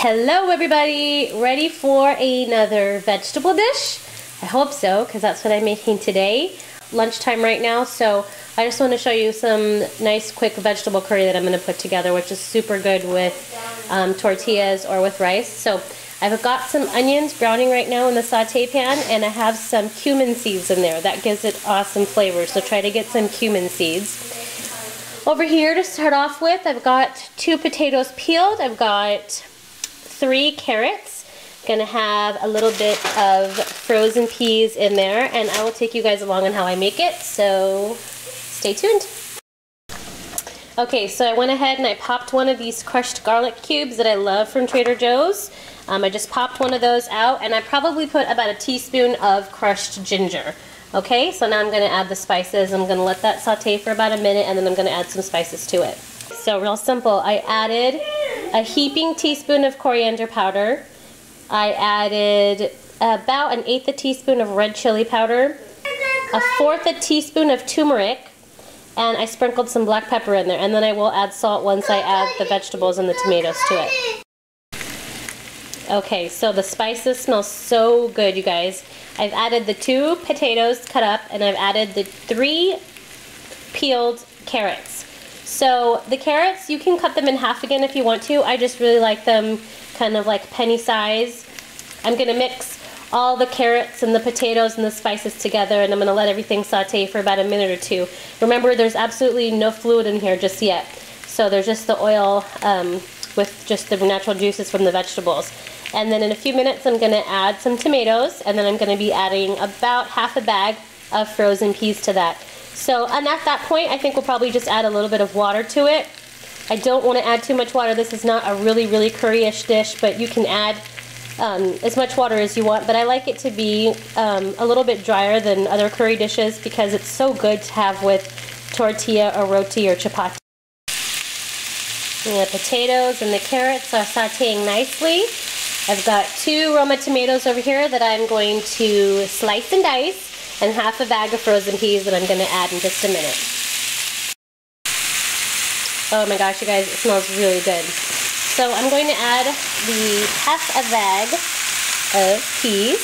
Hello everybody, ready for another vegetable dish? I hope so, because that's what I'm making today. Lunchtime right now, so I just want to show you some nice quick vegetable curry that I'm going to put together, which is super good with tortillas or with rice. So I've got some onions browning right now in the saute pan, and I have some cumin seeds in there. That gives it awesome flavor, so try to get some cumin seeds. Over here to start off with, I've got 2 potatoes peeled. I've got 3 carrots. Gonna have a little bit of frozen peas in there, and I will take you guys along on how I make it, so stay tuned. Okay, so I went ahead and I popped one of these crushed garlic cubes that I love from Trader Joe's. I just popped one of those out, and I probably put about a teaspoon of crushed ginger. Okay, so now I'm going to add the spices. I'm going to let that saute for about a minute, and then I'm going to add some spices to it. So real simple, I added a heaping teaspoon of coriander powder. I added about 1/8 teaspoon of red chili powder, 1/4 teaspoon of turmeric, and I sprinkled some black pepper in there, and then I will add salt once I add the vegetables and the tomatoes to it. Okay, so the spices smell so good, you guys. I've added the 2 potatoes cut up, and I've added the 3 peeled carrots. So the carrots, you can cut them in half again if you want to. I just really like them kind of like penny size. I'm going to mix all the carrots and the potatoes and the spices together, and I'm going to let everything saute for about a minute or 2. Remember, there's absolutely no fluid in here just yet. So there's just the oil with just the natural juices from the vegetables. And then in a few minutes I'm going to add some tomatoes, and then I'm going to be adding about half a bag of frozen peas to that. So and at that point I think we'll probably just add a little bit of water to it. I don't want to add too much water. This is not a really curry-ish dish, but you can add as much water as you want. But I like it to be a little bit drier than other curry dishes because it's so good to have with tortilla or roti or chapati. The potatoes and the carrots are sauteing nicely. I've got 2 Roma tomatoes over here that I'm going to slice and dice, and half a bag of frozen peas that I'm going to add in just a minute. Oh my gosh, you guys, it smells really good. So I'm going to add the half a bag of peas,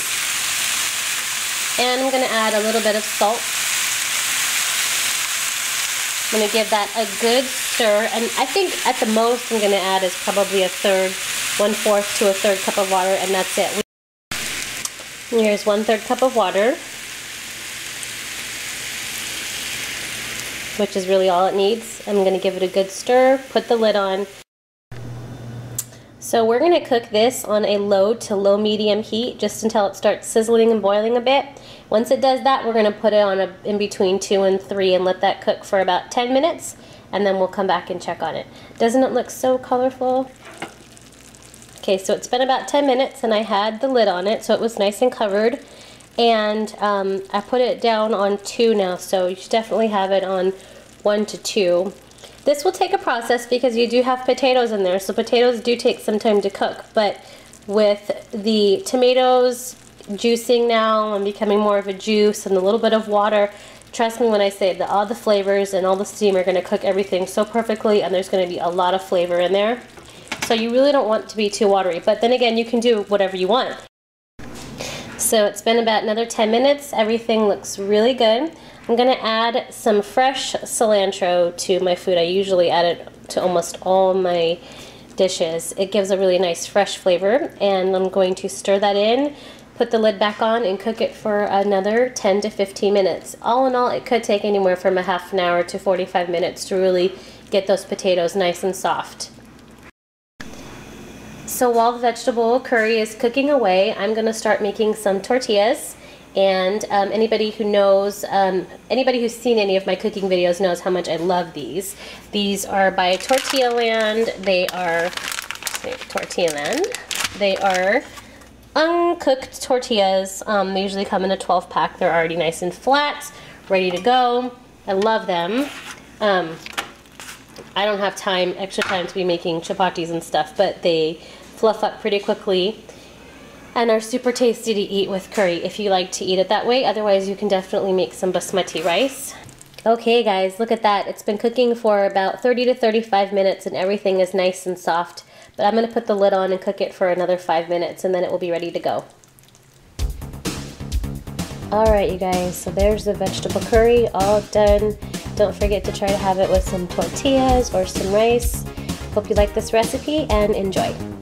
and I'm going to add a little bit of salt. I'm going to give that a good stir, and I think at the most I'm going to add is probably 1/4 to 1/3 cup of water, and that's it. And here's 1/3 cup of water, which is really all it needs. I'm going to give it a good stir, put the lid on. So we're going to cook this on a low to low medium heat just until it starts sizzling and boiling a bit. Once it does that, we're going to put it on in between 2 and 3 and let that cook for about 10 minutes, and then we'll come back and check on it. Doesn't it look so colorful? Okay, so it's been about 10 minutes and I had the lid on it, so it was nice and covered. And I put it down on 2 now, so you should definitely have it on 1 to 2. This will take a process because you do have potatoes in there, so potatoes do take some time to cook. But with the tomatoes juicing now and becoming more of a juice and a little bit of water, trust me when I say that all the flavors and all the steam are going to cook everything so perfectly, and there's going to be a lot of flavor in there. So you really don't want it to be too watery, but then again, you can do whatever you want. So it's been about another 10 minutes. Everything looks really good. I'm going to add some fresh cilantro to my food. I usually add it to almost all my dishes. It gives a really nice fresh flavor, and I'm going to stir that in, put the lid back on, and cook it for another 10 to 15 minutes. All in all, it could take anywhere from a half an hour to 45 minutes to really get those potatoes nice and soft. So while the vegetable curry is cooking away, I'm going to start making some tortillas. And anybody who knows, anybody who's seen any of my cooking videos knows how much I love these. These are by Tortilla Land. They are uncooked tortillas. They usually come in a 12-pack. They're already nice and flat, ready to go. I love them. I don't have extra time to be making chapatis and stuff, but they fluff up pretty quickly and are super tasty to eat with curry if you like to eat it that way. Otherwise, you can definitely make some basmati rice. Okay guys, look at that. It's been cooking for about 30 to 35 minutes and everything is nice and soft. But I'm going to put the lid on and cook it for another 5 minutes and then it will be ready to go. Alright you guys, so there's the vegetable curry all done. Don't forget to try to have it with some tortillas or some rice. Hope you like this recipe and enjoy.